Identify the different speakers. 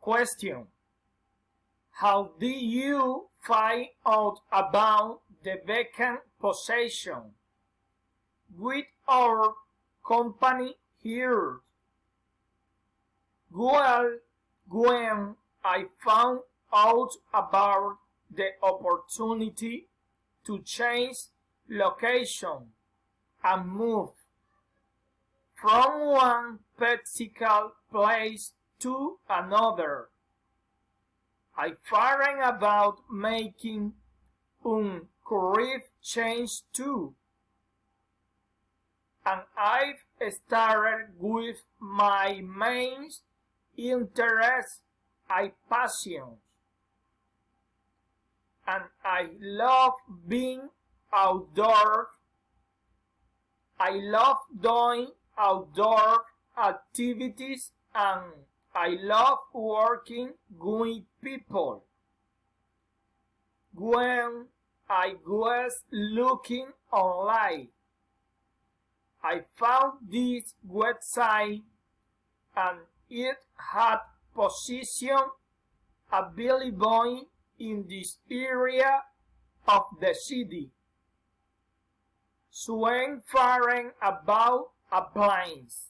Speaker 1: Question: how did you find out about the vacant possession with our company here? Well, when I found out about the opportunity to change location and move from one physical place to another, I found about making career change too, and I've started with my main interests and passions, and I love being outdoors. I love doing outdoor activities, and I love working with people. When I was looking online, I found this website, and it had positions available in this area of the city. So I'm inquiring about appliance.